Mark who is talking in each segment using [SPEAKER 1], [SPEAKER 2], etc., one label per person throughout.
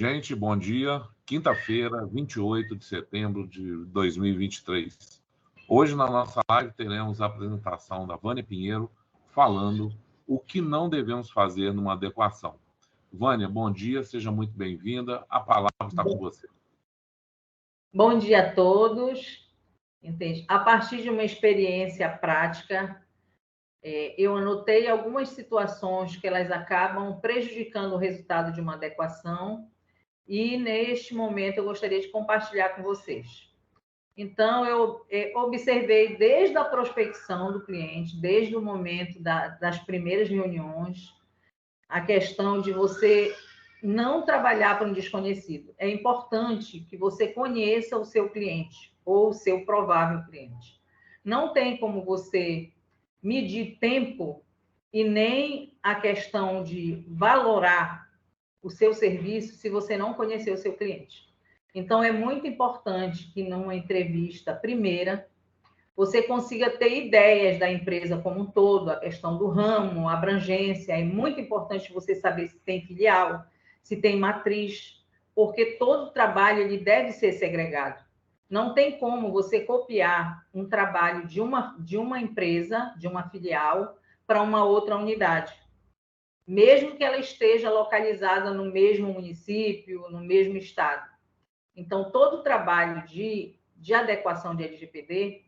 [SPEAKER 1] Gente, bom dia. Quinta-feira, 28 de setembro de 2023. Hoje, na nossa live, teremos a apresentação da Vânia Pinheiro falando o que não devemos fazer numa adequação. Vânia, bom dia, seja muito bem-vinda. A palavra está com você.
[SPEAKER 2] Bom dia a todos. Entende? A partir de uma experiência prática, eu anotei algumas situações que elas acabam prejudicando o resultado de uma adequação e, neste momento, eu gostaria de compartilhar com vocês. Então, eu observei desde a prospecção do cliente, desde o momento das primeiras reuniões, a questão de você não trabalhar para um desconhecido. É importante que você conheça o seu cliente ou o seu provável cliente. Não tem como você medir tempo e nem a questão de valorar o seu serviço se você não conhecer o seu cliente. Então, é muito importante que numa entrevista primeira, você consiga ter ideias da empresa como um todo, a questão do ramo, a abrangência. É muito importante você saber se tem filial, se tem matriz, porque todo trabalho ele deve ser segregado. Não tem como você copiar um trabalho de uma empresa, de uma filial, para uma outra unidade. Mesmo que ela esteja localizada no mesmo município, no mesmo estado. Então, todo trabalho de adequação de LGPD,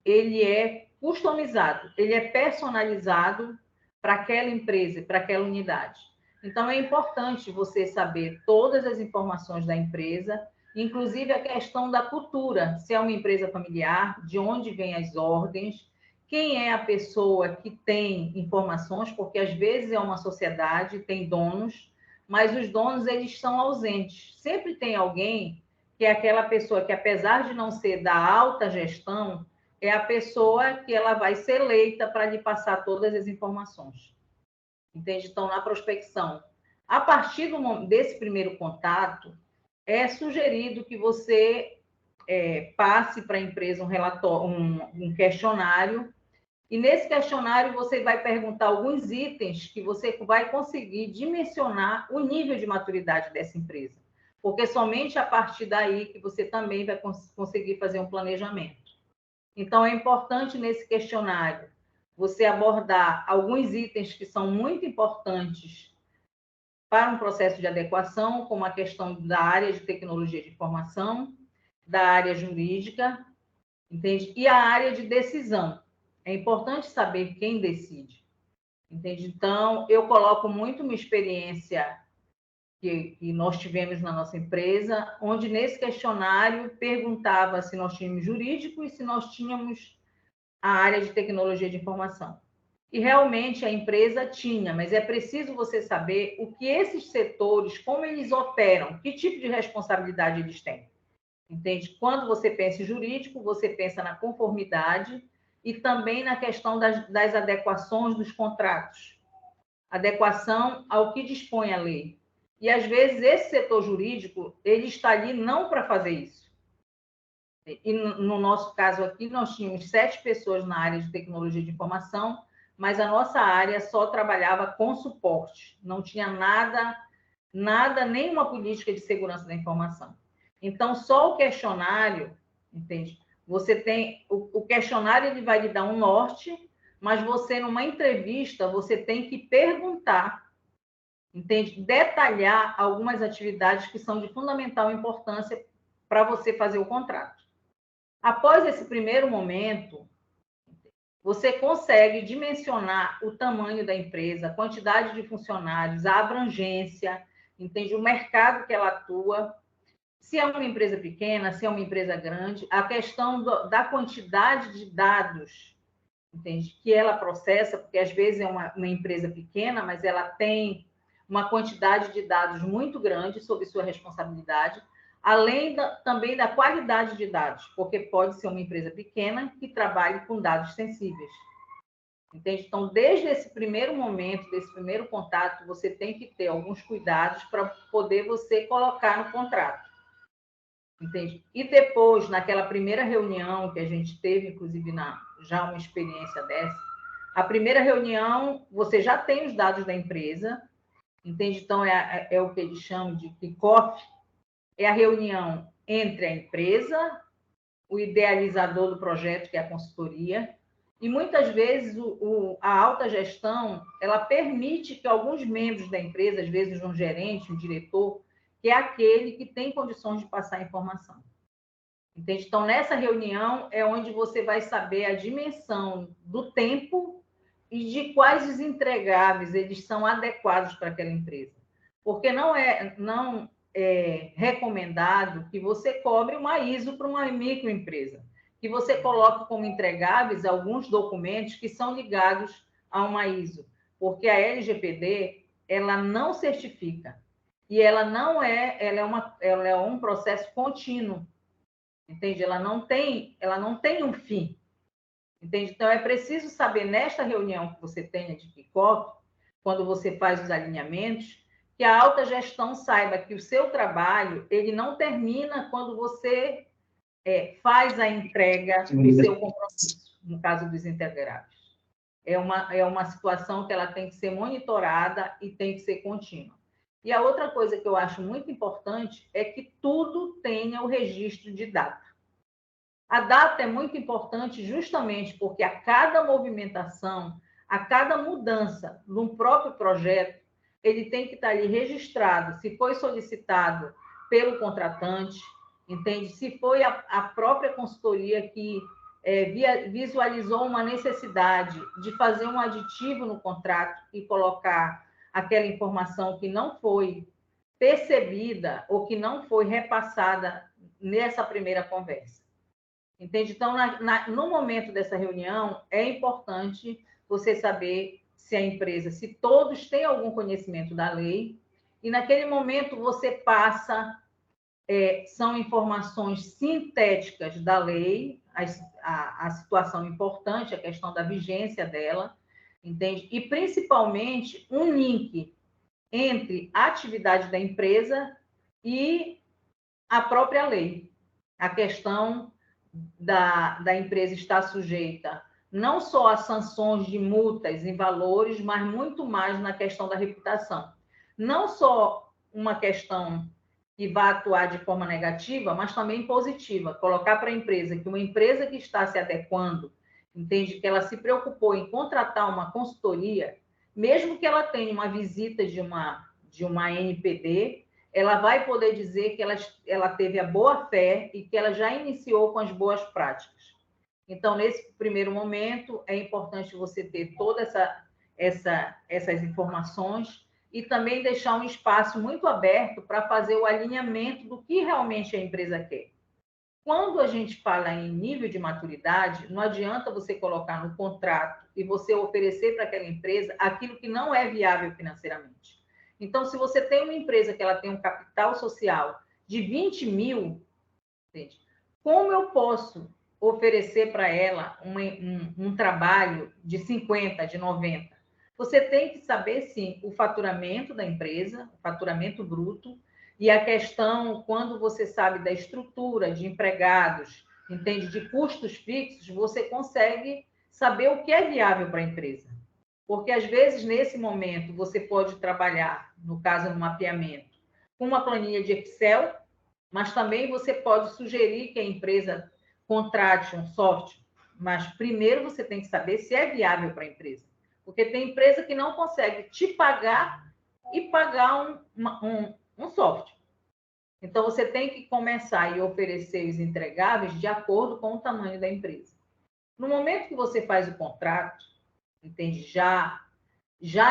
[SPEAKER 2] ele é customizado, ele é personalizado para aquela empresa, para aquela unidade. Então, é importante você saber todas as informações da empresa, inclusive a questão da cultura, se é uma empresa familiar, de onde vêm as ordens, quem é a pessoa que tem informações, porque às vezes é uma sociedade, tem donos, mas os donos eles são ausentes. Sempre tem alguém que é aquela pessoa que, apesar de não ser da alta gestão, é a pessoa que ela vai ser eleita para lhe passar todas as informações. Entende? Então, na prospecção, a partir desse primeiro contato, é sugerido que você passe para a empresa um relatório, um questionário, e nesse questionário você vai perguntar alguns itens que você vai conseguir dimensionar o nível de maturidade dessa empresa, porque somente a partir daí que você também vai conseguir fazer um planejamento. Então, é importante nesse questionário você abordar alguns itens que são muito importantes para um processo de adequação, como a questão da área de tecnologia de informação, da área jurídica, entende? E a área de decisão. É importante saber quem decide, entende? Então, eu coloco muito minha experiência que nós tivemos na nossa empresa, onde nesse questionário perguntava se nós tínhamos jurídico e se nós tínhamos a área de tecnologia de informação. E realmente a empresa tinha, mas é preciso você saber o que esses setores, como eles operam, que tipo de responsabilidade eles têm. Entende? Quando você pensa em jurídico, você pensa na conformidade e também na questão das adequações dos contratos. Adequação ao que dispõe a lei. E, às vezes, esse setor jurídico, ele está ali não para fazer isso. E, no nosso caso aqui, nós tínhamos 7 pessoas na área de tecnologia de informação, mas a nossa área só trabalhava com suporte. Não tinha nada, nenhuma política de segurança da informação. Então, só o questionário, entende? Você tem... O questionário ele vai lhe dar um norte, mas você, numa entrevista, você tem que perguntar, entende? Detalhar algumas atividades que são de fundamental importância para você fazer o contrato. Após esse primeiro momento, você consegue dimensionar o tamanho da empresa, a quantidade de funcionários, a abrangência, entende? O mercado que ela atua, se é uma empresa pequena, se é uma empresa grande, a questão da quantidade de dados, entende? Que ela processa, porque às vezes é uma empresa pequena, mas ela tem uma quantidade de dados muito grande sob sua responsabilidade, além também da qualidade de dados, porque pode ser uma empresa pequena que trabalhe com dados sensíveis. Entende? Então, desde esse primeiro momento, desse primeiro contato, você tem que ter alguns cuidados para poder você colocar no contrato. Entende? E depois, naquela primeira reunião que a gente teve, inclusive já uma experiência dessa, a primeira reunião, você já tem os dados da empresa, entende? Então, é o que eles chamam de kick-off, é a reunião entre a empresa, o idealizador do projeto, que é a consultoria, e muitas vezes a alta gestão, ela permite que alguns membros da empresa, às vezes um gerente, um diretor, que é aquele que tem condições de passar a informação. Entende? Então, nessa reunião é onde você vai saber a dimensão do tempo e de quais os entregáveis eles são adequados para aquela empresa. Porque não é recomendado que você cobre uma ISO para uma microempresa, que você coloque como entregáveis alguns documentos que são ligados a uma ISO, porque a LGPD, ela não certifica, e ela é um processo contínuo, entende? Ela não tem um fim, entende? Então, é preciso saber, nesta reunião que você tenha de kickoff, quando você faz os alinhamentos, que a alta gestão saiba que o seu trabalho, ele não termina quando você faz a entrega do seu compromisso, no caso dos integráveis. É uma situação que ela tem que ser monitorada e tem que ser contínua. E a outra coisa que eu acho muito importante é que tudo tenha o registro de data. A data é muito importante justamente porque a cada movimentação, a cada mudança no próprio projeto, ele tem que estar ali registrado, se foi solicitado pelo contratante, entende? Se foi a própria consultoria que visualizou uma necessidade de fazer um aditivo no contrato e colocar aquela informação que não foi percebida ou que não foi repassada nessa primeira conversa. Entende? Então, no momento dessa reunião, é importante você saber se a empresa, se todos têm algum conhecimento da lei, e naquele momento você passa, são informações sintéticas da lei, a situação importante, a questão da vigência dela, entende? E, principalmente, um link entre a atividade da empresa e a própria lei. A questão da empresa estar sujeita não só a sanções de multas em valores, mas muito mais na questão da reputação. Não só uma questão que vai atuar de forma negativa, mas também positiva. Colocar para a empresa que uma empresa que está se adequando, entende que ela se preocupou em contratar uma consultoria, mesmo que ela tenha uma visita de uma NPD, ela vai poder dizer que ela teve a boa fé e que ela já iniciou com as boas práticas. Então, nesse primeiro momento, é importante você ter todas essas informações e também deixar um espaço muito aberto para fazer o alinhamento do que realmente a empresa quer. Quando a gente fala em nível de maturidade, não adianta você colocar no contrato e você oferecer para aquela empresa aquilo que não é viável financeiramente. Então, se você tem uma empresa que ela tem um capital social de 20 mil, entende? Como eu posso oferecer para ela um trabalho de 50, de 90? Você tem que saber, sim, o faturamento da empresa, o faturamento bruto, e a questão, quando você sabe da estrutura de empregados, entende, de custos fixos, você consegue saber o que é viável para a empresa. Porque, às vezes, nesse momento, você pode trabalhar, no caso, no mapeamento, com uma planilha de Excel, mas também você pode sugerir que a empresa contrate um software, mas primeiro você tem que saber se é viável para a empresa. Porque tem empresa que não consegue te pagar e pagar um software. Então, você tem que começar e oferecer os entregáveis de acordo com o tamanho da empresa. No momento que você faz o contrato, entende? Já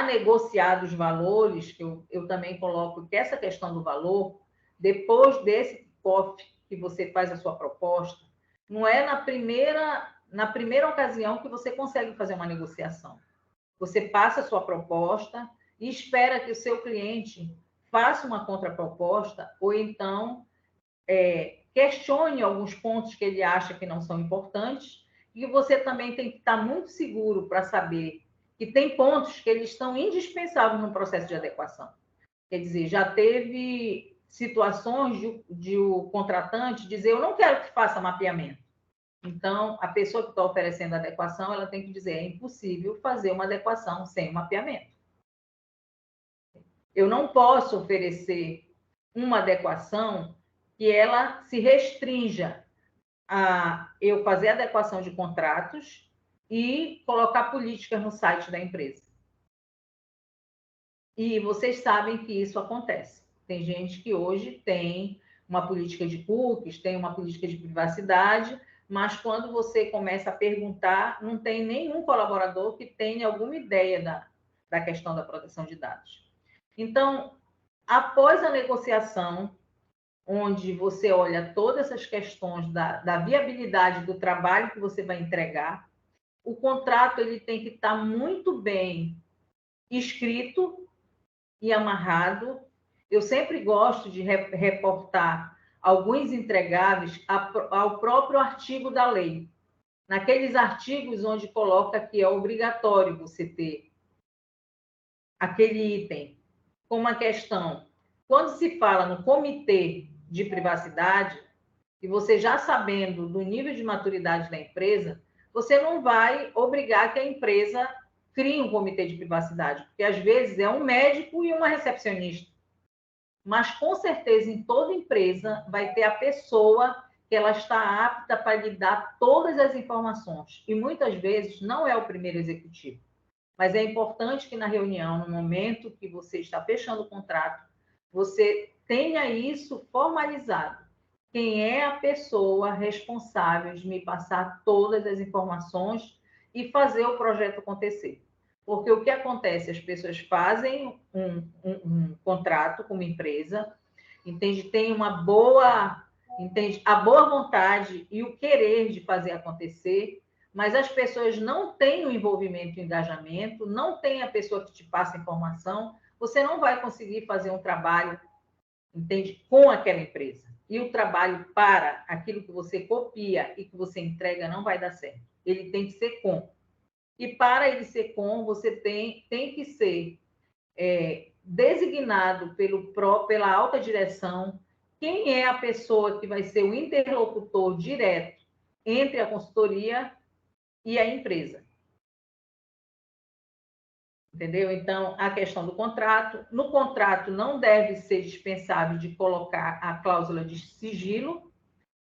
[SPEAKER 2] negociados os valores, que eu também coloco que essa questão do valor, depois desse kickoff que você faz a sua proposta, não é na primeira ocasião que você consegue fazer uma negociação. Você passa a sua proposta e espera que o seu cliente faça uma contraproposta ou então questione alguns pontos que ele acha que não são importantes, e você também tem que estar muito seguro para saber que tem pontos que eles estão indispensáveis no processo de adequação. Quer dizer, já teve situações de o contratante dizer, eu não quero que faça mapeamento. Então, a pessoa que está oferecendo a adequação, ela tem que dizer, é impossível fazer uma adequação sem mapeamento. Eu não posso oferecer uma adequação que ela se restrinja a eu fazer adequação de contratos e colocar políticas no site da empresa. E vocês sabem que isso acontece. Tem gente que hoje tem uma política de cookies, tem uma política de privacidade, mas quando você começa a perguntar, não tem nenhum colaborador que tenha alguma ideia da questão da proteção de dados. Então, após a negociação, onde você olha todas essas questões da viabilidade do trabalho que você vai entregar, o contrato ele tem que estar muito bem escrito e amarrado. Eu sempre gosto de reportar alguns entregáveis ao próprio artigo da lei. Naqueles artigos onde coloca que é obrigatório você ter aquele item, como a questão, quando se fala no comitê de privacidade, e você já sabendo do nível de maturidade da empresa, você não vai obrigar que a empresa crie um comitê de privacidade, porque às vezes é um médico e uma recepcionista. Mas com certeza em toda empresa vai ter a pessoa que ela está apta para lhe dar todas as informações. E muitas vezes não é o primeiro executivo. Mas é importante que na reunião, no momento que você está fechando o contrato, você tenha isso formalizado. Quem é a pessoa responsável de me passar todas as informações e fazer o projeto acontecer? Porque o que acontece? As pessoas fazem um contrato com uma empresa, entende? Tem uma boa, entende? A boa vontade e o querer de fazer acontecer, mas as pessoas não têm o envolvimento e o engajamento, não tem a pessoa que te passa informação, você não vai conseguir fazer um trabalho, entende? Com aquela empresa. E o trabalho para aquilo que você copia e que você entrega não vai dar certo. Ele tem que ser com. E para ele ser com, você tem que ser designado pela alta direção quem é a pessoa que vai ser o interlocutor direto entre a consultoria e a empresa. Entendeu? Então, a questão do contrato. No contrato, não deve ser dispensável de colocar a cláusula de sigilo,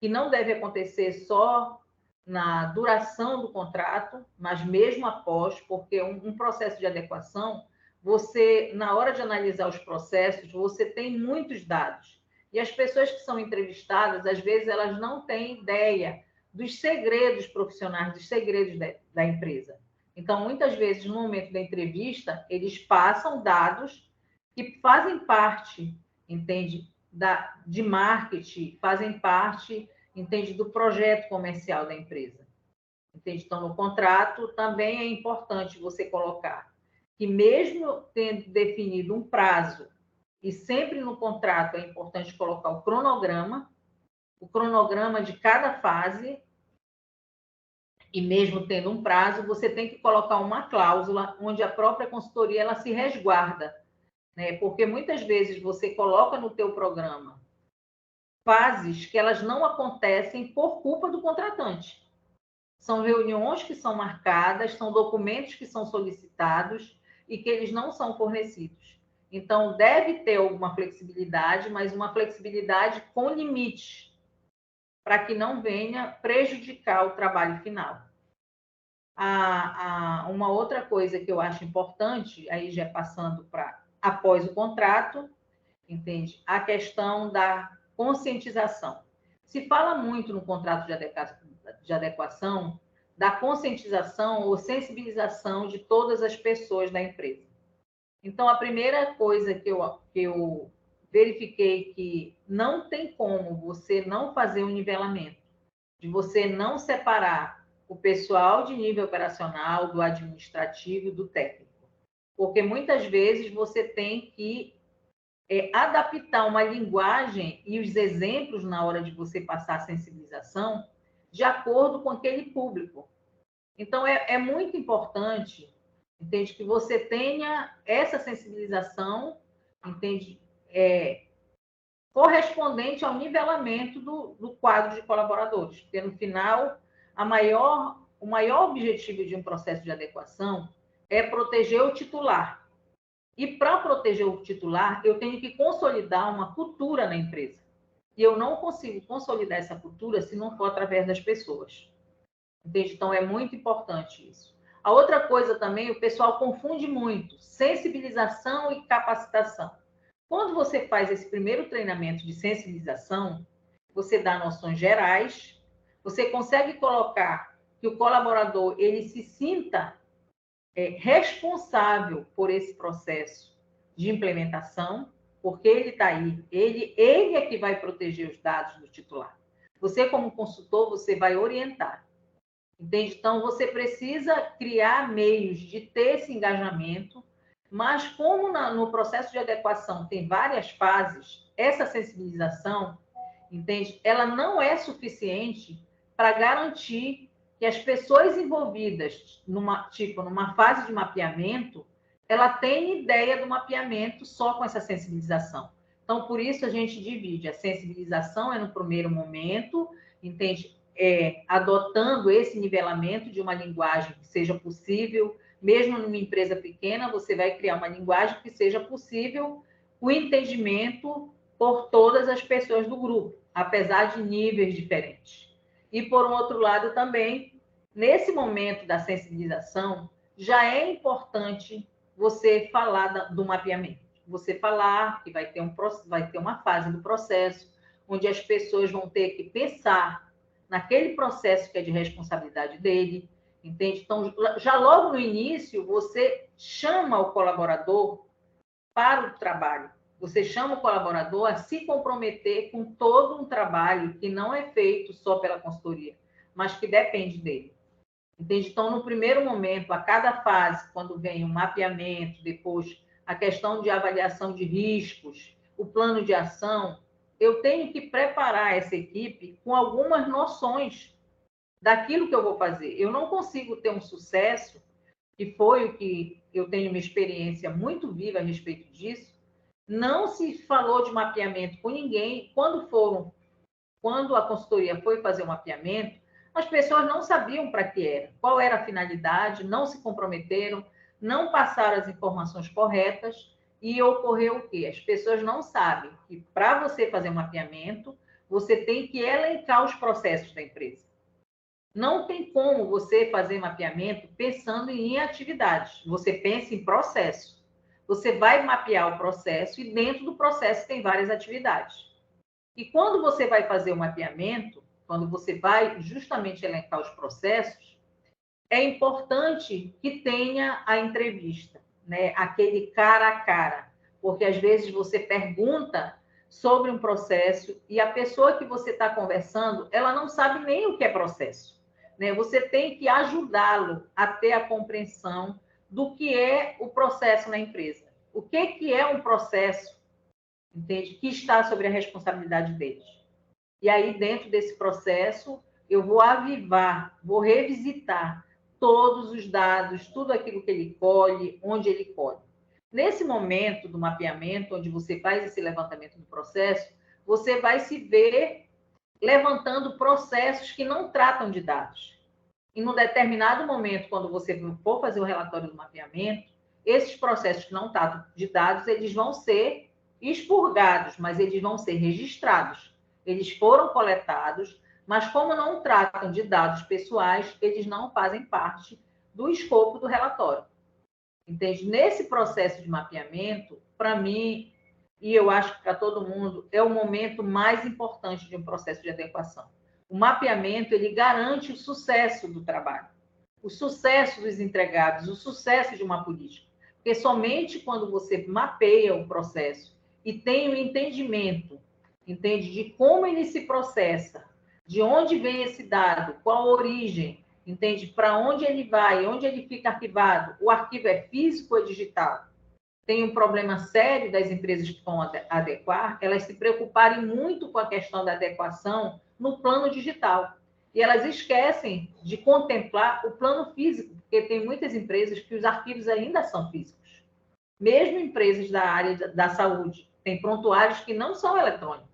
[SPEAKER 2] que não deve acontecer só na duração do contrato, mas mesmo após, porque um processo de adequação, você, na hora de analisar os processos, você tem muitos dados. E as pessoas que são entrevistadas, às vezes, elas não têm ideia dos segredos profissionais, dos segredos da empresa. Então, muitas vezes, no momento da entrevista, eles passam dados que fazem parte, entende, de marketing, fazem parte, entende, do projeto comercial da empresa. Entende? Então, no contrato, também é importante você colocar que, mesmo tendo definido um prazo, e sempre no contrato é importante colocar o cronograma de cada fase, e mesmo tendo um prazo, você tem que colocar uma cláusula onde a própria consultoria ela se resguarda, né? Porque muitas vezes você coloca no teu programa fases que elas não acontecem por culpa do contratante. São reuniões que são marcadas, são documentos que são solicitados e que eles não são fornecidos. Então, deve ter alguma flexibilidade, mas uma flexibilidade com limites, para que não venha prejudicar o trabalho final. Uma outra coisa que eu acho importante, aí já passando para após o contrato, entende? A questão da conscientização. Se fala muito no contrato de adequação da conscientização ou sensibilização de todas as pessoas da empresa. Então, a primeira coisa que eu verifiquei que não tem como você não fazer um nivelamento, de você não separar o pessoal de nível operacional, do administrativo, do técnico. Porque muitas vezes você tem que adaptar uma linguagem e os exemplos na hora de você passar a sensibilização de acordo com aquele público. Então, é muito importante, entende, que você tenha essa sensibilização, entende, correspondente ao nivelamento do quadro de colaboradores. Porque, no final, o maior objetivo de um processo de adequação é proteger o titular E para proteger o titular, eu tenho que consolidar uma cultura na empresa. E eu não consigo consolidar essa cultura se não for através das pessoas. Entende? Então, é muito importante isso. A outra coisa também, o pessoal confunde muito sensibilização e capacitação. Quando você faz esse primeiro treinamento de sensibilização, você dá noções gerais, você consegue colocar que o colaborador ele se sinta responsável por esse processo de implementação, porque ele está aí, ele é que vai proteger os dados do titular. Você, como consultor, você vai orientar. Entende? Então, você precisa criar meios de ter esse engajamento, mas como no processo de adequação tem várias fases, essa sensibilização, entende? Ela não é suficiente para garantir que as pessoas envolvidas numa fase de mapeamento, ela tenha ideia do mapeamento só com essa sensibilização. Então, por isso a gente divide. A sensibilização é no primeiro momento, entende? Adotando esse nivelamento de uma linguagem que seja possível, mesmo numa empresa pequena, você vai criar uma linguagem que seja possível o entendimento por todas as pessoas do grupo, apesar de níveis diferentes. E, por um outro lado, também, nesse momento da sensibilização, já é importante você falar do mapeamento. Você falar que vai ter uma fase do processo, onde as pessoas vão ter que pensar naquele processo que é de responsabilidade dele, entende? Então, já logo no início, você chama o colaborador para o trabalho. Você chama o colaborador a se comprometer com todo um trabalho que não é feito só pela consultoria, mas que depende dele. Entende? Então, no primeiro momento, a cada fase, quando vem o mapeamento, depois a questão de avaliação de riscos, o plano de ação, eu tenho que preparar essa equipe com algumas noções daquilo que eu vou fazer. Eu não consigo ter um sucesso, que foi o que eu tenho uma experiência muito viva a respeito disso. Não se falou de mapeamento com ninguém. Quando a consultoria foi fazer o mapeamento, as pessoas não sabiam para que era, qual era a finalidade, não se comprometeram, não passaram as informações corretas e ocorreu o quê? As pessoas não sabem que para você fazer um mapeamento, você tem que elencar os processos da empresa. Não tem como você fazer mapeamento pensando em atividades. Você pensa em processo. Você vai mapear o processo e dentro do processo tem várias atividades. E quando você vai fazer o mapeamento, quando você vai justamente elencar os processos, é importante que tenha a entrevista, né? Aquele cara a cara, porque às vezes você pergunta sobre um processo e a pessoa que você está conversando, ela não sabe nem o que é processo, né? Você tem que ajudá-lo a ter a compreensão do que é o processo na empresa. O que é um processo, entende? Que está sobre a responsabilidade deles. E aí, dentro desse processo, eu vou avivar, vou revisitar todos os dados, tudo aquilo que ele colhe, onde ele colhe. Nesse momento do mapeamento, onde você faz esse levantamento do processo, você vai se ver levantando processos que não tratam de dados. E num determinado momento, quando você for fazer o relatório do mapeamento, esses processos que não tratam de dados, eles vão ser expurgados, mas eles vão ser registrados. Eles foram coletados, mas como não tratam de dados pessoais, eles não fazem parte do escopo do relatório. Entende? Nesse processo de mapeamento, para mim, e eu acho que para todo mundo, é o momento mais importante de um processo de adequação. O mapeamento, ele garante o sucesso do trabalho, o sucesso dos entregados, o sucesso de uma política. Porque somente quando você mapeia o processo e tem o entendimento, entende, de como ele se processa, de onde vem esse dado, qual a origem, entende, para onde ele vai, onde ele fica arquivado, o arquivo é físico ou é digital. Tem um problema sério das empresas que vão adequar, elas se preocuparem muito com a questão da adequação no plano digital. E elas esquecem de contemplar o plano físico, porque tem muitas empresas que os arquivos ainda são físicos. Mesmo empresas da área da saúde, tem prontuários que não são eletrônicos.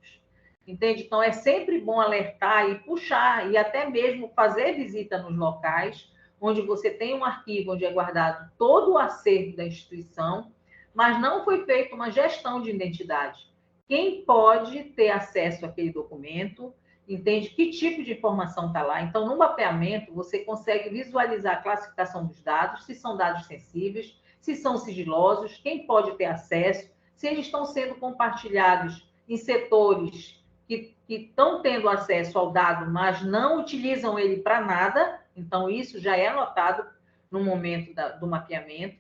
[SPEAKER 2] Entende? Então, é sempre bom alertar e puxar, e até mesmo fazer visita nos locais, onde você tem um arquivo onde é guardado todo o acervo da instituição, mas não foi feita uma gestão de identidade. Quem pode ter acesso àquele documento, entende que tipo de informação está lá. Então, no mapeamento, você consegue visualizar a classificação dos dados, se são dados sensíveis, se são sigilosos, quem pode ter acesso, se eles estão sendo compartilhados em setores que estão tendo acesso ao dado, mas não utilizam ele para nada. Então, isso já é anotado no momento do mapeamento.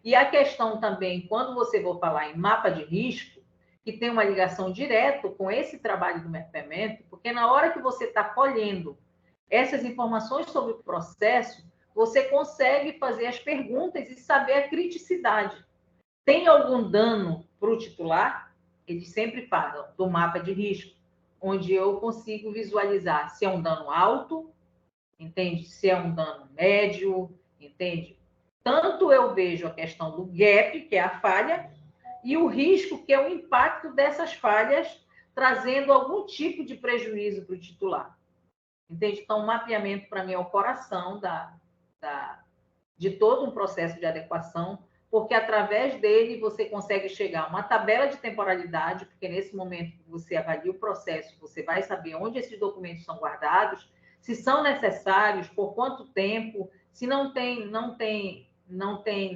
[SPEAKER 2] E a questão também, quando você for falar em mapa de risco, que tem uma ligação direta com esse trabalho do mapeamento, porque na hora que você está colhendo essas informações sobre o processo, você consegue fazer as perguntas e saber a criticidade. Tem algum dano para o titular? Eles sempre falam do mapa de risco, onde eu consigo visualizar se é um dano alto, entende? Se é um dano médio, entende? Tanto eu vejo a questão do gap, que é a falha, e o risco, que é o impacto dessas falhas, trazendo algum tipo de prejuízo para o titular. Entende? Então, o mapeamento, para mim, é o coração de todo um processo de adequação, porque através dele você consegue chegar a uma tabela de temporalidade, porque nesse momento que você avalia o processo, você vai saber onde esses documentos são guardados, se são necessários, por quanto tempo, se não tem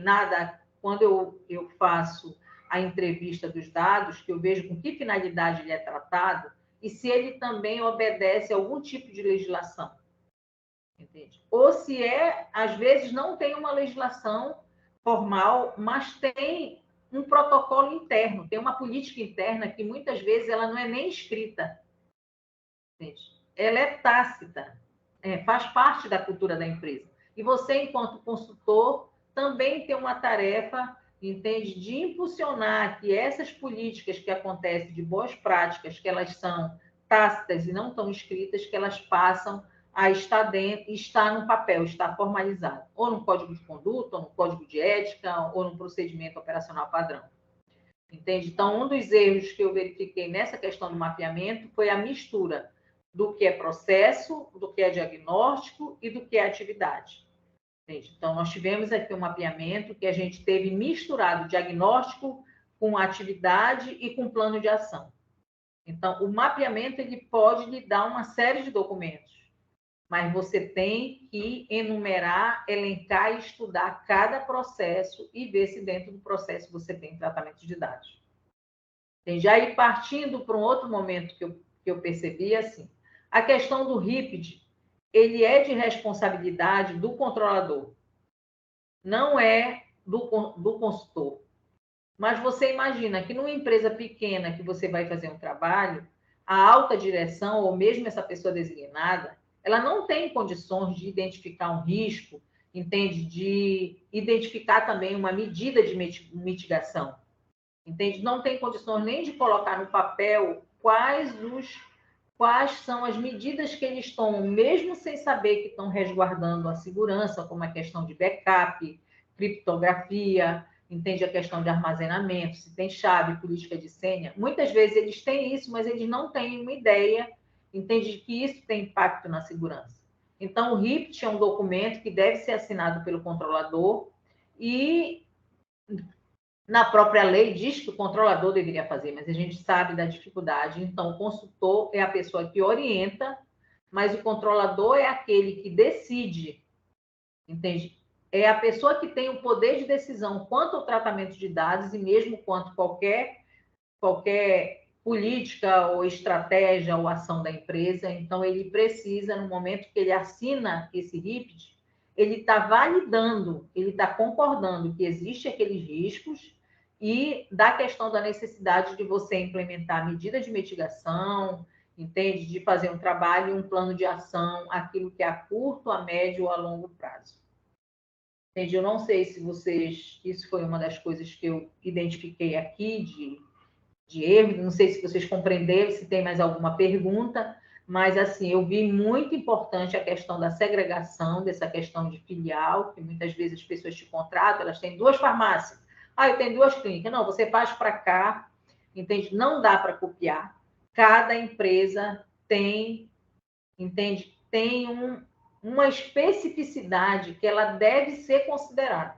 [SPEAKER 2] nada, quando eu faço a entrevista dos dados, que eu vejo com que finalidade ele é tratado, e se ele também obedece a algum tipo de legislação. Entende? Ou se às vezes não tem uma legislação formal, mas tem um protocolo interno, tem uma política interna que muitas vezes ela não é nem escrita. Entende? Ela é tácita, faz parte da cultura da empresa. E você, enquanto consultor, também tem uma tarefa, entende, de impulsionar que essas políticas que acontecem de boas práticas, que elas são tácitas e não tão escritas, que elas passam a estar dentro, estar no papel, estar formalizado, ou no código de conduta, ou no código de ética, ou no procedimento operacional padrão. Entende? Então, um dos erros que eu verifiquei nessa questão do mapeamento foi a mistura do que é processo, do que é diagnóstico e do que é atividade. Entende? Então, nós tivemos aqui um mapeamento que a gente teve misturado diagnóstico com atividade e com plano de ação. Então, o mapeamento ele pode lhe dar uma série de documentos, mas você tem que enumerar, elencar e estudar cada processo e ver se dentro do processo você tem tratamento de dados. Tem já ir partindo para um outro momento que eu percebi, assim, a questão do RIPD, ele é de responsabilidade do controlador, não é do consultor. Mas você imagina que numa empresa pequena que você vai fazer um trabalho, a alta direção, ou mesmo essa pessoa designada, ela não tem condições de identificar um risco, entende? De identificar também uma medida de mitigação, entende? Não tem condições nem de colocar no papel quais são as medidas que eles tomam, mesmo sem saber que estão resguardando a segurança, como a questão de backup, criptografia, entende? A questão de armazenamento, se tem chave, política de senha. Muitas vezes eles têm isso, mas eles não têm uma ideia, entende, de que isso tem impacto na segurança. Então, o RIPT é um documento que deve ser assinado pelo controlador e na própria lei diz que o controlador deveria fazer, mas a gente sabe da dificuldade. Então, o consultor é a pessoa que orienta, mas o controlador é aquele que decide, entende? É a pessoa que tem o poder de decisão quanto ao tratamento de dados e mesmo quanto qualquer política ou estratégia ou ação da empresa. Então, ele precisa, no momento que ele assina esse RIPD, ele está validando, ele está concordando que existem aqueles riscos e da questão da necessidade de você implementar medida de mitigação, entende? De fazer um trabalho, um plano de ação, aquilo que é a curto, a médio ou a longo prazo. Entende? Eu não sei se vocês... Isso foi uma das coisas que eu identifiquei aqui de erro, não sei se vocês compreenderam, se tem mais alguma pergunta, mas, assim, eu vi muito importante a questão da segregação, dessa questão de filial, que muitas vezes as pessoas te contratam, elas têm 2 farmácias. Eu tenho 2 clínicas. Não, você faz para cá, entende? Não dá para copiar. Cada empresa tem, entende? Tem uma especificidade que ela deve ser considerada.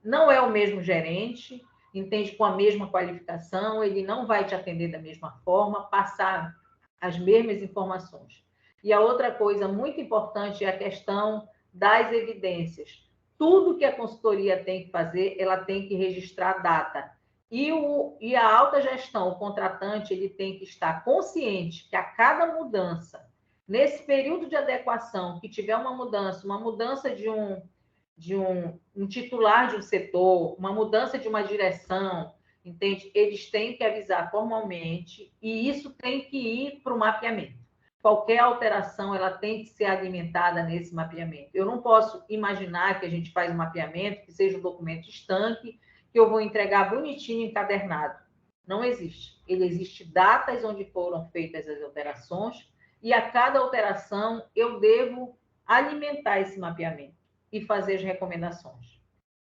[SPEAKER 2] não é o mesmo gerente, entende, com a mesma qualificação, ele não vai te atender da mesma forma, passar as mesmas informações. E a outra coisa muito importante é a questão das evidências. Tudo que a consultoria tem que fazer, ela tem que registrar data. E a alta gestão, o contratante, ele tem que estar consciente que a cada mudança, nesse período de adequação, que tiver uma mudança de um titular de um setor, uma mudança de uma direção, entende? Eles têm que avisar formalmente e isso tem que ir para o mapeamento. Qualquer alteração, ela tem que ser alimentada nesse mapeamento. Eu não posso imaginar que a gente faz um mapeamento, que seja um documento estanque, que eu vou entregar bonitinho, encadernado. Não existe. Ele existe datas onde foram feitas as alterações e a cada alteração eu devo alimentar esse mapeamento e fazer as recomendações.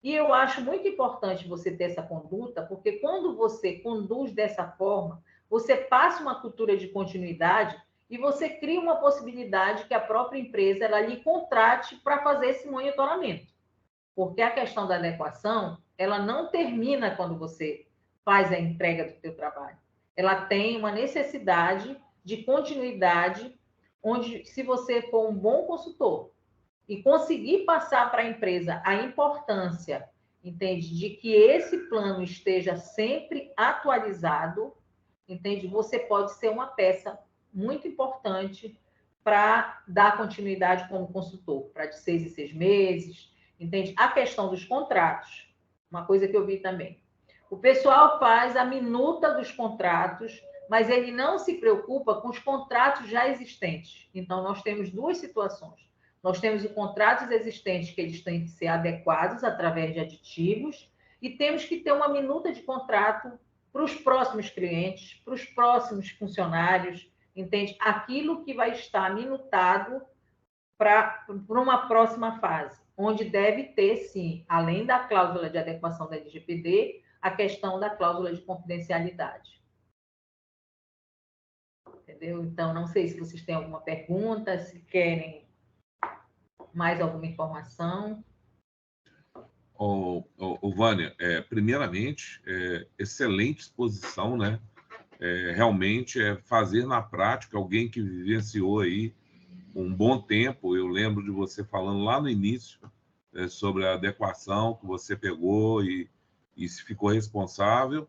[SPEAKER 2] E eu acho muito importante você ter essa conduta, porque quando você conduz dessa forma, você passa uma cultura de continuidade e você cria uma possibilidade que a própria empresa ela lhe contrate para fazer esse monitoramento. Porque a questão da adequação, ela não termina quando você faz a entrega do teu trabalho. Ela tem uma necessidade de continuidade, onde, se você for um bom consultor e conseguir passar para a empresa a importância, entende, de que esse plano esteja sempre atualizado, entende, você pode ser uma peça muito importante para dar continuidade como consultor, para de 6 em 6 meses, entende? A questão dos contratos, uma coisa que eu vi também. O pessoal faz a minuta dos contratos, mas ele não se preocupa com os contratos já existentes. Então, nós temos duas situações. Nós temos os contratos existentes, que eles têm que ser adequados através de aditivos, e temos que ter uma minuta de contrato para os próximos clientes, para os próximos funcionários, entende? Aquilo que vai estar minutado para uma próxima fase, onde deve ter, sim, além da cláusula de adequação da LGPD, a questão da cláusula de confidencialidade. Entendeu? Então, não sei se vocês têm alguma pergunta, se querem mais alguma informação.
[SPEAKER 1] Vânia, primeiramente, excelente exposição, né? Realmente é fazer na prática, alguém que vivenciou aí um bom tempo. Eu lembro de você falando lá no início sobre a adequação que você pegou e se ficou responsável.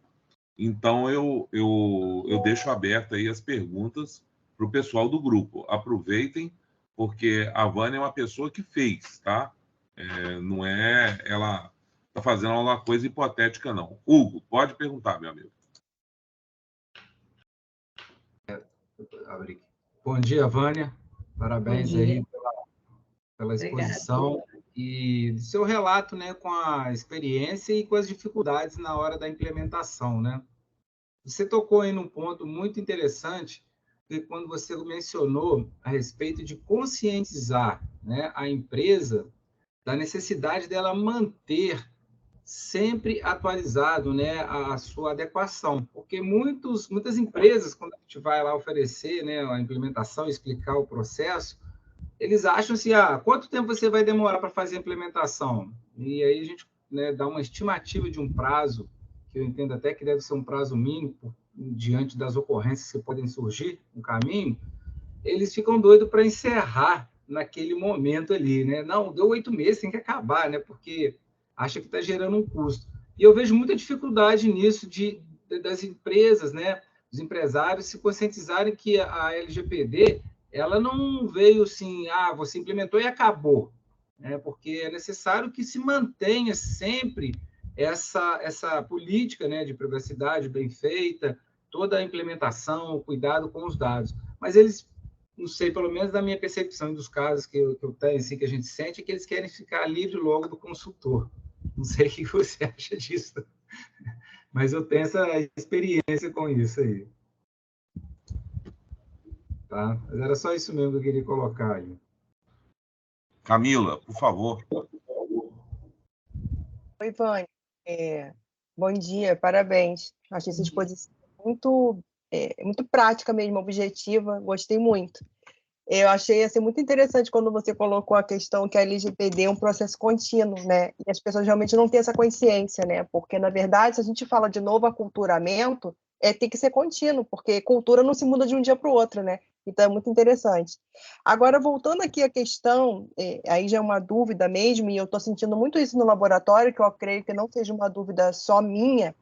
[SPEAKER 1] Então, eu deixo aberto aí as perguntas para o pessoal do grupo. Aproveitem, porque a Vânia é uma pessoa que fez, tá? Não é ela está fazendo alguma coisa hipotética, não. Hugo, pode perguntar, meu amigo.
[SPEAKER 3] Bom dia, Vânia. Parabéns aí pela exposição.
[SPEAKER 2] Obrigada.
[SPEAKER 3] E do seu relato, né, com a experiência e com as dificuldades na hora da implementação, né? Você tocou aí num ponto muito interessante, que quando você mencionou a respeito de conscientizar, né, a empresa da necessidade dela manter sempre atualizado, né, a sua adequação, porque muitas empresas, quando a gente vai lá oferecer, né, a implementação, explicar o processo, eles acham assim, quanto tempo você vai demorar para fazer a implementação? E aí a gente, né, dá uma estimativa de um prazo, que eu entendo até que deve ser um prazo mínimo, diante das ocorrências que podem surgir no caminho, eles ficam doidos para encerrar naquele momento ali, né? Não, deu 8 meses, tem que acabar, né? Porque acha que está gerando um custo. E eu vejo muita dificuldade nisso das empresas, né? Os empresários se conscientizarem que a LGPD ela não veio assim, você implementou e acabou, né? Porque é necessário que se mantenha sempre essa política, né, de privacidade bem feita, toda a implementação, o cuidado com os dados. Mas eles, não sei, pelo menos da minha percepção dos casos que eu tenho, assim, que a gente sente, é que eles querem ficar livre logo do consultor. Não sei o que você acha disso, mas eu tenho essa experiência com isso aí. Tá? Mas era só isso mesmo que eu queria colocar aí.
[SPEAKER 1] Camila, por favor.
[SPEAKER 4] Oi, Vânia. Bom dia, parabéns. Achei essa exposição muito prática mesmo, objetiva, gostei muito. Eu achei assim, muito interessante quando você colocou a questão que a LGPD é um processo contínuo, né? E as pessoas realmente não têm essa consciência, né? Porque, na verdade, se a gente fala de novo aculturamento, tem que ser contínuo, porque cultura não se muda de um dia para o outro, né? Então, é muito interessante. Agora, voltando aqui à questão, aí já é uma dúvida mesmo, e eu estou sentindo muito isso no laboratório, que eu creio que não seja uma dúvida só minha,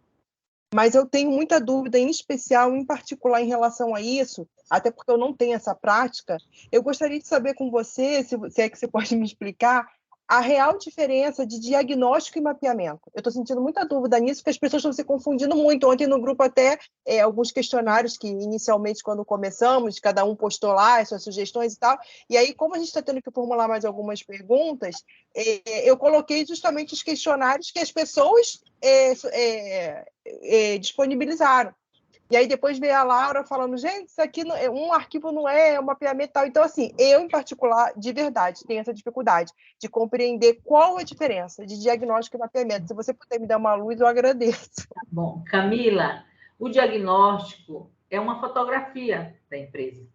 [SPEAKER 4] mas eu tenho muita dúvida, em especial, em particular, em relação a isso, até porque eu não tenho essa prática. Eu gostaria de saber com você, se é que você pode me explicar, a real diferença de diagnóstico e mapeamento. Eu estou sentindo muita dúvida nisso, porque as pessoas estão se confundindo muito. Ontem no grupo até alguns questionários que inicialmente, quando começamos, cada um postou lá as suas sugestões e tal, e aí, como a gente está tendo que formular mais algumas perguntas, eu coloquei justamente os questionários que as pessoas disponibilizaram. E aí depois veio a Laura falando, gente, isso aqui um arquivo não é um mapeamento tal. Então, assim, eu, em particular, de verdade, tenho essa dificuldade de compreender qual a diferença de diagnóstico e mapeamento. Se você puder me dar uma luz, eu agradeço.
[SPEAKER 2] Bom, Camila, o diagnóstico é uma fotografia da empresa,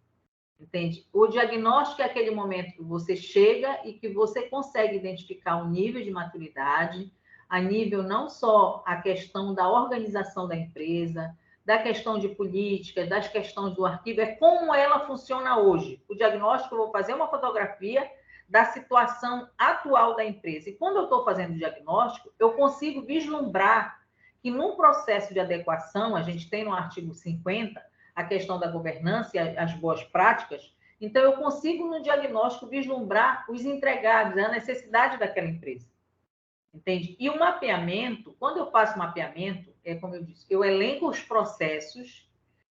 [SPEAKER 2] entende? O diagnóstico é aquele momento que você chega e que você consegue identificar o nível de maturidade, a nível não só a questão da organização da empresa, da questão de política, das questões do arquivo, é como ela funciona hoje. O diagnóstico, eu vou fazer uma fotografia da situação atual da empresa. E quando eu estou fazendo o diagnóstico, eu consigo vislumbrar que num processo de adequação, a gente tem no artigo 50, a questão da governança e as boas práticas, então eu consigo no diagnóstico vislumbrar os entregáveis, a necessidade daquela empresa. Entende? E o mapeamento, quando eu faço mapeamento, como eu disse, eu elenco os processos,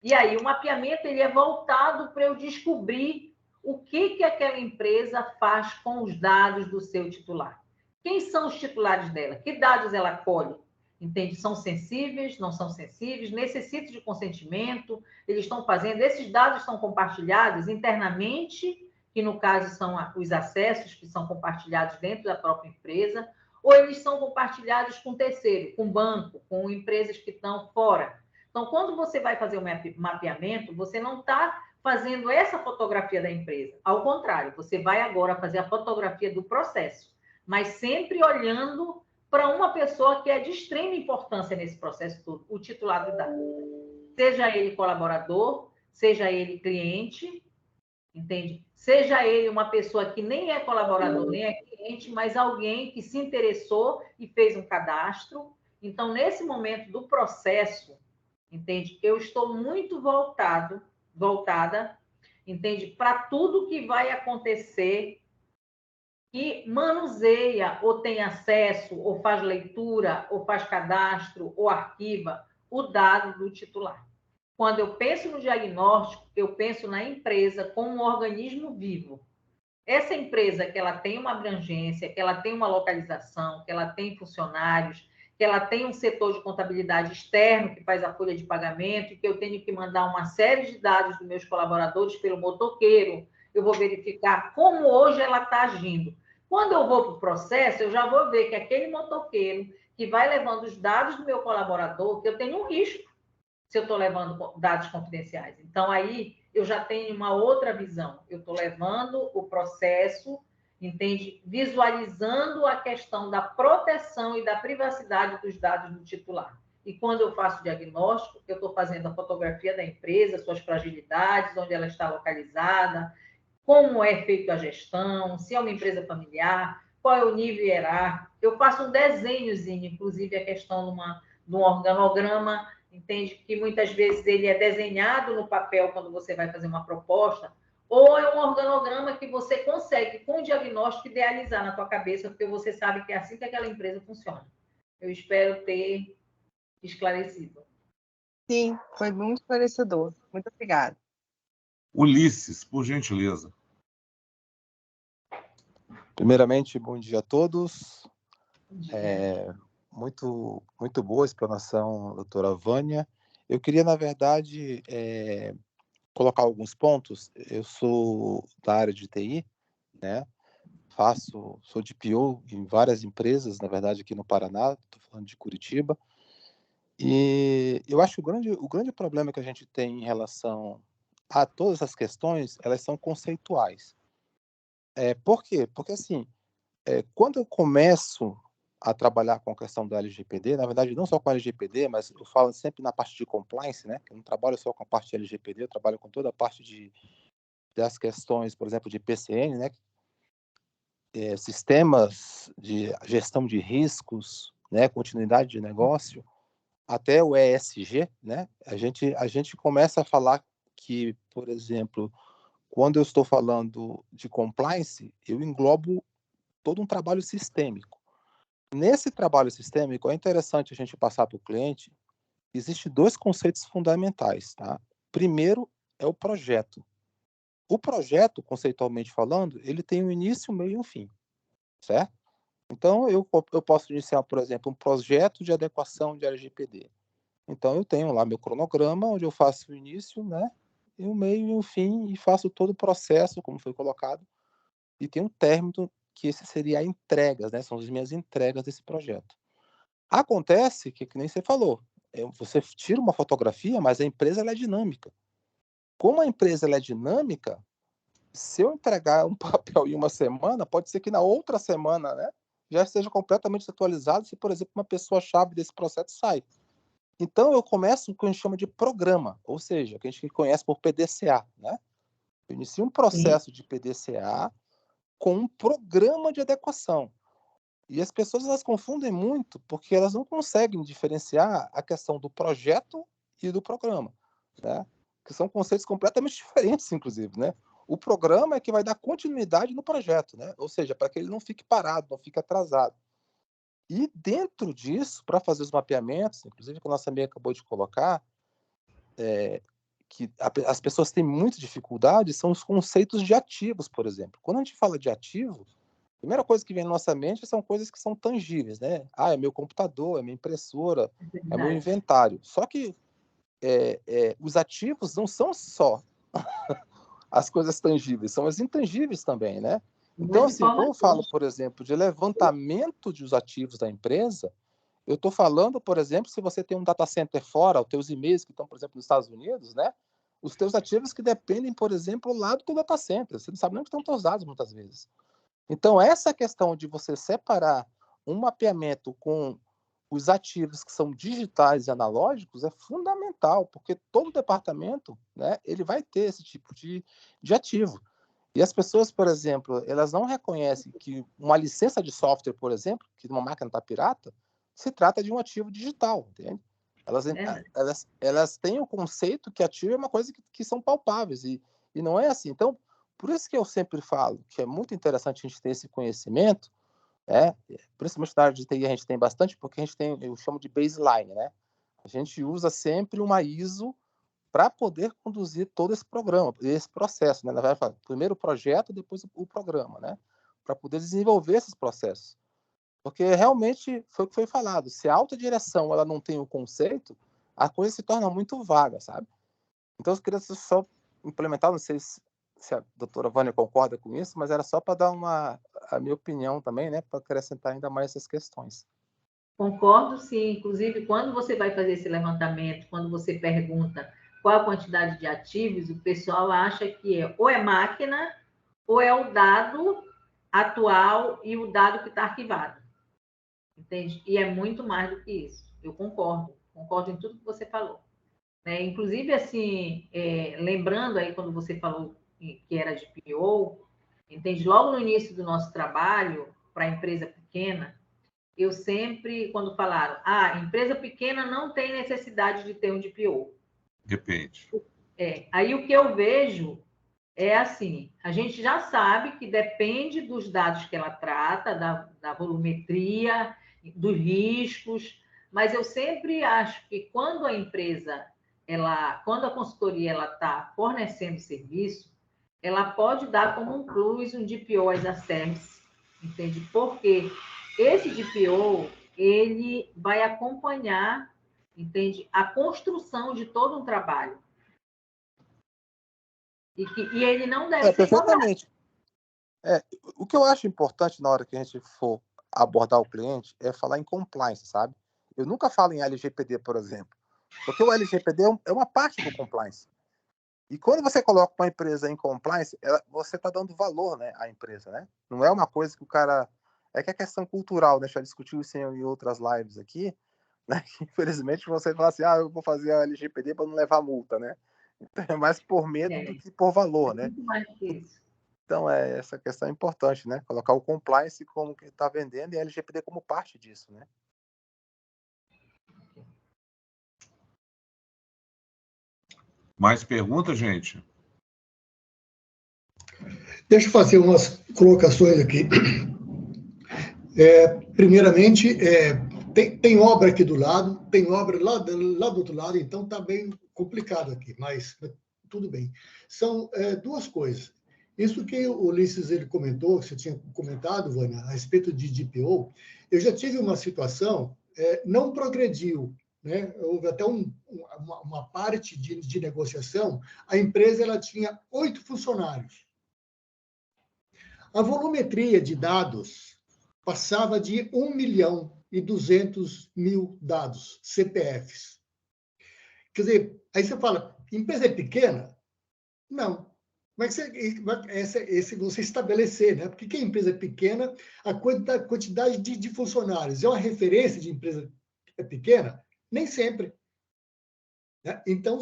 [SPEAKER 2] e aí o mapeamento ele é voltado para eu descobrir o que aquela empresa faz com os dados do seu titular. Quem são os titulares dela? Que dados ela colhe? Entende? São sensíveis, não são sensíveis, necessitam de consentimento, eles estão fazendo, esses dados são compartilhados internamente, que no caso são os acessos que são compartilhados dentro da própria empresa, ou eles são compartilhados com terceiro, com banco, com empresas que estão fora. Então, quando você vai fazer o mapeamento, você não está fazendo essa fotografia da empresa. Ao contrário, você vai agora fazer a fotografia do processo, mas sempre olhando para uma pessoa que é de extrema importância nesse processo todo, o titular do dado. Seja ele colaborador, seja ele cliente, entende? Seja ele uma pessoa que nem é colaborador, nem é cliente, mas alguém que se interessou e fez um cadastro. Então, nesse momento do processo, entende? Eu estou muito voltada, entende? Para tudo que vai acontecer que manuseia, ou tem acesso, ou faz leitura, ou faz cadastro, ou arquiva o dado do titular. Quando eu penso no diagnóstico, eu penso na empresa como um organismo vivo. Essa empresa que ela tem uma abrangência, que ela tem uma localização, que ela tem funcionários, que ela tem um setor de contabilidade externo que faz a folha de pagamento, e que eu tenho que mandar uma série de dados dos meus colaboradores pelo motoqueiro, eu vou verificar como hoje ela está agindo. Quando eu vou para o processo, eu já vou ver que aquele motoqueiro que vai levando os dados do meu colaborador, que eu tenho um risco se eu estou levando dados confidenciais. Então, aí eu já tenho uma outra visão. Eu estou levando o processo, entende? Visualizando a questão da proteção e da privacidade dos dados do titular. E quando eu faço o diagnóstico, eu estou fazendo a fotografia da empresa, suas fragilidades, onde ela está localizada, como é feita a gestão, se é uma empresa familiar, qual é o nível hierárquico. Eu faço um desenhozinho, inclusive a questão de um organograma, entende? Que muitas vezes ele é desenhado no papel quando você vai fazer uma proposta, ou é um organograma que você consegue, com o diagnóstico, idealizar na tua cabeça, porque você sabe que é assim que aquela empresa funciona. Eu espero ter esclarecido.
[SPEAKER 4] Sim, foi muito esclarecedor. Muito obrigada.
[SPEAKER 1] Ulisses, por gentileza.
[SPEAKER 5] Primeiramente, bom dia a todos. Muito boa a explanação, doutora Vânia. Eu queria, na verdade, colocar alguns pontos. Eu sou da área de TI, né? Sou de PO em várias empresas, na verdade, aqui no Paraná, estou falando de Curitiba. E eu acho que o grande problema que a gente tem em relação todas as questões, elas são conceituais. Por quê? Porque, assim, quando eu começo a trabalhar com a questão da LGPD, na verdade, não só com a LGPD, mas eu falo sempre na parte de compliance, né? Eu não trabalho só com a parte de LGPD, eu trabalho com toda a parte das questões, por exemplo, de PCN, né? Sistemas de gestão de riscos, né? Continuidade de negócio, até o ESG, né? A gente começa a falar que, por exemplo, quando eu estou falando de compliance, eu englobo todo um trabalho sistêmico. Nesse trabalho sistêmico, é interessante a gente passar para o cliente, existem 2 conceitos fundamentais, tá? Primeiro é o projeto. O projeto, conceitualmente falando, ele tem um início, um meio e um fim, certo? Então, eu posso iniciar, por exemplo, um projeto de adequação de LGPD. Então, eu tenho lá meu cronograma, onde eu faço o início, né? E o meio e o fim, e faço todo o processo, como foi colocado, e tem um término, que esse seria a entregas, né? São as minhas entregas desse projeto. Acontece que nem você falou, você tira uma fotografia, mas a empresa ela é dinâmica. Como a empresa ela é dinâmica, se eu entregar um papel em uma semana, pode ser que na outra semana, né, já esteja completamente atualizado se, por exemplo, uma pessoa-chave desse processo sai. Então, eu começo com o que a gente chama de programa, ou seja, que a gente conhece por PDCA, né? Eu inicio um processo de PDCA com um programa de adequação. E as pessoas elas confundem muito porque elas não conseguem diferenciar a questão do projeto e do programa, né? Que são conceitos completamente diferentes, inclusive, né? O programa é que vai dar continuidade no projeto, né? Ou seja, para que ele não fique parado, não fique atrasado. E dentro disso, para fazer os mapeamentos, inclusive que a nossa amiga acabou de colocar, que as pessoas têm muita dificuldade são os conceitos de ativos, por exemplo. Quando a gente fala de ativo, a primeira coisa que vem na nossa mente são coisas que são tangíveis, né? É meu computador, é minha impressora, é meu inventário. Só que os ativos não são só as coisas tangíveis, são as intangíveis também, né? Então, assim, quando eu falo, por exemplo, de levantamento dos ativos da empresa, eu estou falando, por exemplo, se você tem um data center fora, os teus e-mails que estão, por exemplo, nos Estados Unidos, né? Os teus ativos que dependem, por exemplo, lá do teu data center. Você não sabe nem onde estão teus dados, muitas vezes. Então, essa questão de você separar um mapeamento com os ativos que são digitais e analógicos é fundamental, porque todo departamento, né, ele vai ter esse tipo de ativo. E as pessoas, por exemplo, elas não reconhecem que uma licença de software, por exemplo, que uma máquina está pirata, se trata de um ativo digital, entende? Elas têm o conceito que ativo é uma coisa que são palpáveis, e não é assim. Então, por isso que eu sempre falo que é muito interessante a gente ter esse conhecimento, principalmente na área de TI a gente tem bastante, porque a gente tem, eu chamo de baseline, né? A gente usa sempre uma ISO para poder conduzir todo esse programa, esse processo, né? Na verdade, primeiro o projeto, depois o programa, né? Para poder desenvolver esses processos. Porque realmente foi o que foi falado, se a alta direção ela não tem o conceito, a coisa se torna muito vaga, sabe? Então eu queria só implementar, não sei se a doutora Vânia concorda com isso, mas era só para dar a minha opinião também, né, para acrescentar ainda mais essas questões.
[SPEAKER 2] Concordo, sim. Inclusive, quando você vai fazer esse levantamento, quando você pergunta qual a quantidade de ativos, o pessoal acha que ou é máquina ou é o dado atual e o dado que está arquivado. Entende? E é muito mais do que isso. Eu concordo em tudo que você falou. Inclusive, assim, lembrando aí quando você falou que era de PO, entende? Logo no início do nosso trabalho, para a empresa pequena, eu sempre, quando falaram, empresa pequena não tem necessidade de ter um DPO.
[SPEAKER 1] Depende.
[SPEAKER 2] Aí o que eu vejo é assim, a gente já sabe que depende dos dados que ela trata, da volumetria, dos riscos, mas eu sempre acho que quando a empresa, quando a consultoria ela está fornecendo serviço, ela pode dar como um plus um DPO as a service, entende? Porque esse DPO, ele vai acompanhar, entende? A construção de todo um trabalho. E ele não deve ser
[SPEAKER 5] perfeitamente. O que eu acho importante na hora que a gente for abordar o cliente é falar em compliance, sabe? Eu nunca falo em LGPD, por exemplo, porque o LGPD é uma parte do compliance. E quando você coloca uma empresa em compliance, você está dando valor, né, à empresa, né? Não é uma coisa que o cara... É que é questão cultural, né? Já discutiu isso em outras lives aqui, né? Infelizmente você fala assim, eu vou fazer a LGPD para não levar multa, né? Então, é mais por medo do que por valor, né?
[SPEAKER 2] Muito mais que isso.
[SPEAKER 5] Então, essa questão é importante, né? Colocar o compliance como que está vendendo e a LGPD como parte disso, né?
[SPEAKER 1] Mais perguntas, gente?
[SPEAKER 6] Deixa eu fazer umas colocações aqui. Primeiramente, tem obra aqui do lado, tem obra lá do outro lado, então está bem complicado aqui, mas tudo bem. São duas coisas. Isso que o Ulisses ele comentou, que você tinha comentado, Vânia, a respeito de DPO, eu já tive uma situação, não progrediu, né? Houve até uma parte de negociação, a empresa ela tinha 8 funcionários. A volumetria de dados passava de 1.200.000 dados, CPFs. Quer dizer, aí você fala, empresa é pequena? Não. Como é que você estabelecer, né? Porque que a empresa é pequena, a quantidade de funcionários é uma referência de empresa pequena? Nem sempre. Né? Então,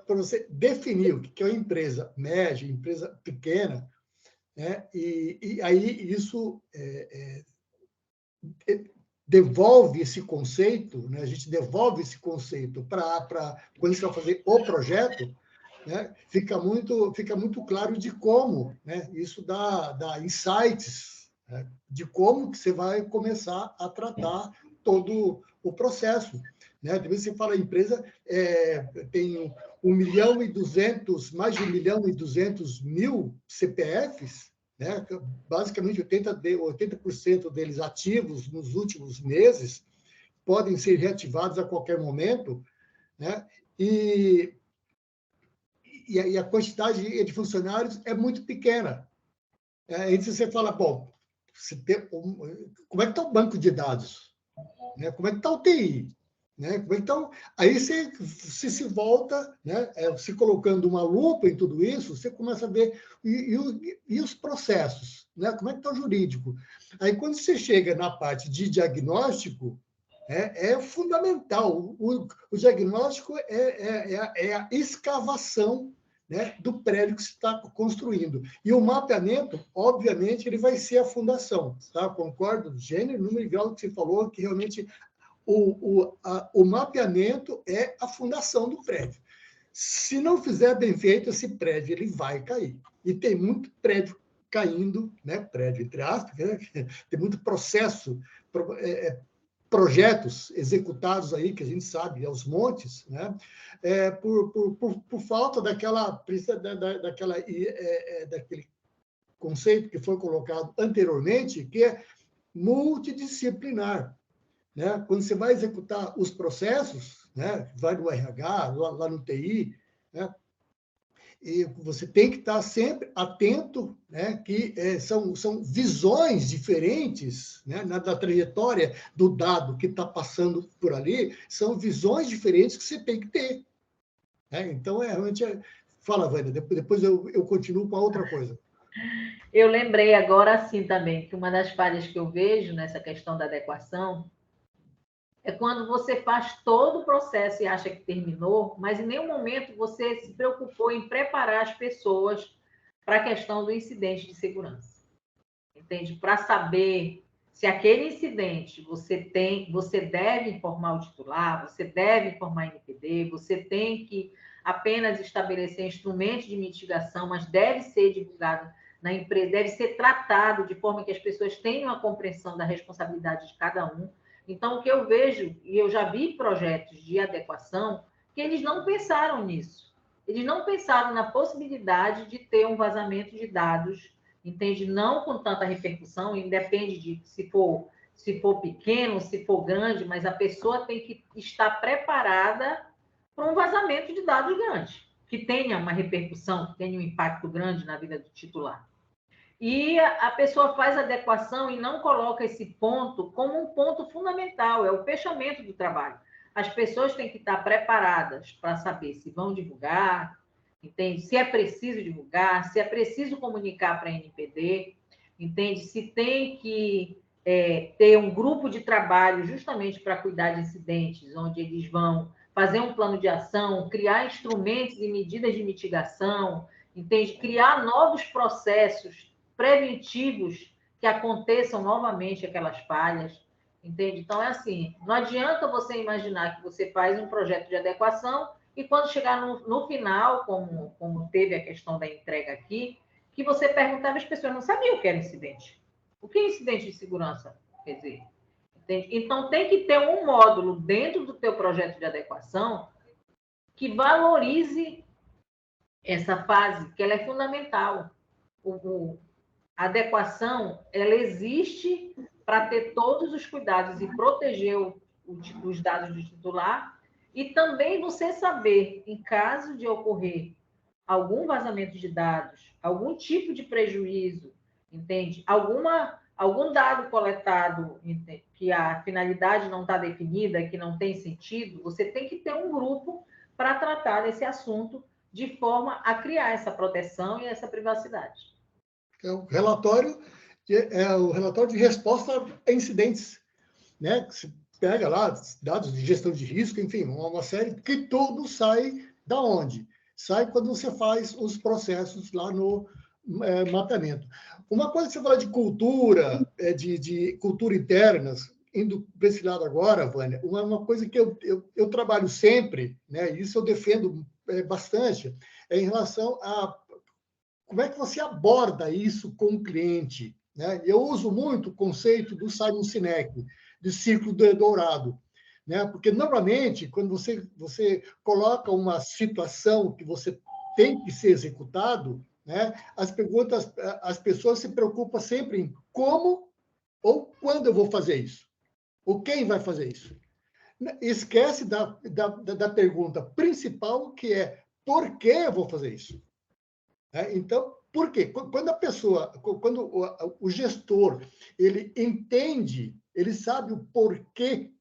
[SPEAKER 6] para você definir o que é uma empresa média, empresa pequena, né? E aí isso devolve esse conceito, né? A gente devolve esse conceito para quando você vai fazer o projeto, né? Fica muito claro de como, né? Isso dá insights, né? De como que você vai começar a tratar todo o processo. Né? Depois você fala, a empresa tem 1.200.000, mais de 1.200.000 CPFs, né? Basicamente 80% deles ativos nos últimos meses, podem ser reativados a qualquer momento, né? E a quantidade de funcionários é muito pequena. Aí você fala, bom, como é que está o banco de dados? Né? Como é que está o TI? Né? Como é que tá? Aí você se volta, né? Se colocando uma lupa em tudo isso, você começa a ver e os processos, né? Como é que está o jurídico? Aí quando você chega na parte de diagnóstico, é fundamental. O diagnóstico é a escavação, né, do prédio que se está construindo. E o mapeamento, obviamente, ele vai ser a fundação. Tá? Concordo, gênero, número e grau que você falou, que realmente o mapeamento é a fundação do prédio. Se não fizer bem feito, esse prédio ele vai cair. E tem muito prédio caindo, né? Prédio entre aspas, né? Tem muito processo, projetos executados aí, que a gente sabe, aos montes, né? Por falta daquele conceito que foi colocado anteriormente, que é multidisciplinar. Né? Quando você vai executar os processos, né? Vai no RH, lá no TI, né? E você tem que estar sempre atento, né? Que são visões diferentes, né? Da trajetória do dado que está passando por ali, são visões diferentes que você tem que ter. Né? Então, realmente... Fala, Vânia, depois eu continuo com a outra coisa.
[SPEAKER 2] Eu lembrei agora, assim, também, que uma das falhas que eu vejo nessa questão da adequação é quando você faz todo o processo e acha que terminou, mas em nenhum momento você se preocupou em preparar as pessoas para a questão do incidente de segurança. Entende? Para saber se aquele incidente você deve informar o titular, você deve informar a NPD, você tem que apenas estabelecer instrumentos de mitigação, mas deve ser divulgado na empresa, deve ser tratado de forma que as pessoas tenham a compreensão da responsabilidade de cada um. Então, o que eu vejo, e eu já vi projetos de adequação, que eles não pensaram nisso. Eles não pensaram na possibilidade de ter um vazamento de dados, entende? Não com tanta repercussão, independe de se for pequeno, se for grande, mas a pessoa tem que estar preparada para um vazamento de dados grande, que tenha uma repercussão, que tenha um impacto grande na vida do titular. E a pessoa faz adequação e não coloca esse ponto como um ponto fundamental, é o fechamento do trabalho. As pessoas têm que estar preparadas para saber se vão divulgar, entende? Se é preciso divulgar, se é preciso comunicar para a NPD, entende? Se tem que ter um grupo de trabalho justamente para cuidar de incidentes, onde eles vão fazer um plano de ação, criar instrumentos e medidas de mitigação, entende? Criar novos processos preventivos que aconteçam novamente aquelas falhas, entende? Então, é assim, não adianta você imaginar que você faz um projeto de adequação e quando chegar no final, como teve a questão da entrega aqui, que você perguntava, as pessoas não sabiam o que era incidente. O que é incidente de segurança? Quer dizer, entende? Então, tem que ter um módulo dentro do teu projeto de adequação que valorize essa fase, que ela é fundamental. A adequação, ela existe para ter todos os cuidados e proteger os dados do titular, e também você saber, em caso de ocorrer algum vazamento de dados, algum tipo de prejuízo, entende? Algum dado coletado, entende? Que a finalidade não está definida, que não tem sentido, você tem que ter um grupo para tratar desse assunto de forma a criar essa proteção e essa privacidade.
[SPEAKER 6] É o relatório de resposta a incidentes, né? Você pega lá dados de gestão de risco, enfim, uma série que tudo sai da onde? Sai quando você faz os processos lá no mapeamento. Uma coisa que você fala de cultura, de cultura internas, indo para esse lado agora, Vânia, uma coisa que eu trabalho sempre, né? Isso eu defendo bastante, é em relação a como é que você aborda isso com o cliente, né? Eu uso muito o conceito do Simon Sinek, de ciclo dourado, né? Porque, normalmente, quando você coloca uma situação que você tem que ser executado, né? As pessoas se preocupam sempre em como ou quando eu vou fazer isso, ou quem vai fazer isso. Esquece da pergunta principal, que é por que eu vou fazer isso? Então, por quê? Quando o gestor, ele entende, ele sabe o porquê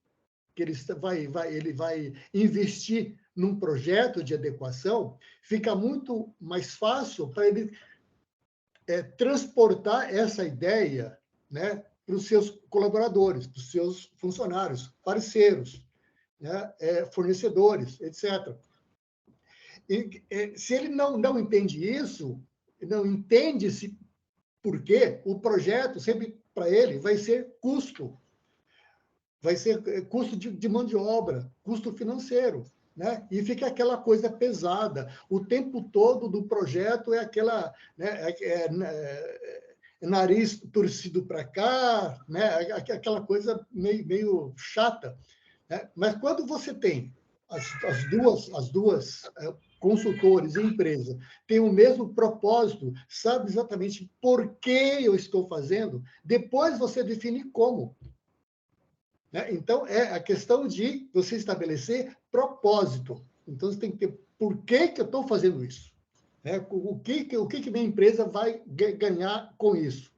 [SPEAKER 6] que ele vai investir num projeto de adequação, fica muito mais fácil para ele transportar essa ideia, né, para os seus colaboradores, para os seus funcionários, parceiros, né, fornecedores, etc. E se ele não entende isso, não entende-se por quê, o projeto sempre para ele vai ser custo de mão de obra, custo financeiro, né? E fica aquela coisa pesada. O tempo todo do projeto é aquela, né, nariz torcido para cá, né? Aquela coisa meio chata, né? Mas quando você tem as duas consultores e empresa têm o mesmo propósito, sabe exatamente por que eu estou fazendo, depois você define como. Né? Então, é a questão de você estabelecer propósito. Então, você tem que ter por que eu estou fazendo isso. Né? O que minha empresa vai ganhar com isso.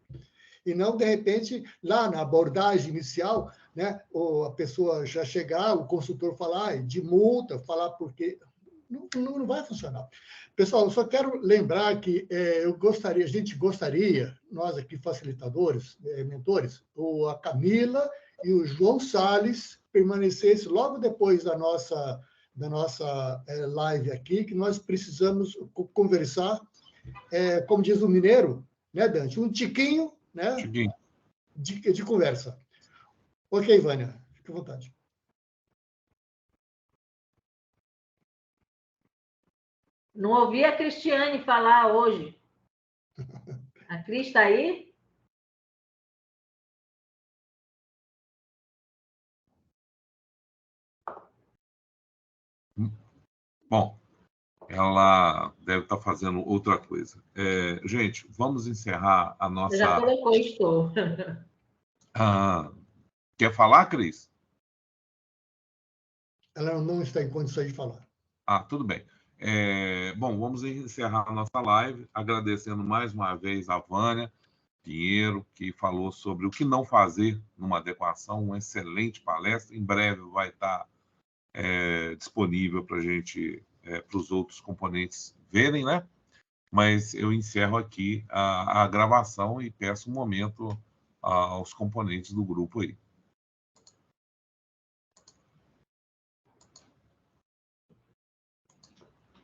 [SPEAKER 6] E não, de repente, lá na abordagem inicial, né, ou a pessoa já chegar, o consultor falar de multa, falar por quê. Não vai funcionar. Pessoal, eu só quero lembrar que a gente gostaria, nós aqui facilitadores, mentores, a Camila e o João Salles permanecessem logo depois da nossa live aqui, que nós precisamos conversar, como diz o mineiro, né, Dante? Um tiquinho, né, de conversa. Ok, Vânia, fique à vontade.
[SPEAKER 2] Não ouvi a Cristiane falar hoje. A Cris está aí?
[SPEAKER 1] Bom, ela deve estar fazendo outra coisa. Gente, vamos encerrar a nossa...
[SPEAKER 2] Já colocou, estou.
[SPEAKER 1] Quer falar, Cris?
[SPEAKER 6] Ela não está em condições de falar.
[SPEAKER 1] Tudo bem. Bom, vamos encerrar a nossa live, agradecendo mais uma vez a Vânia Pinheiro, que falou sobre o que não fazer numa adequação, uma excelente palestra. Em breve vai estar disponível para a gente, para os outros componentes verem, né? Mas eu encerro aqui a gravação e peço um momento aos componentes do grupo aí.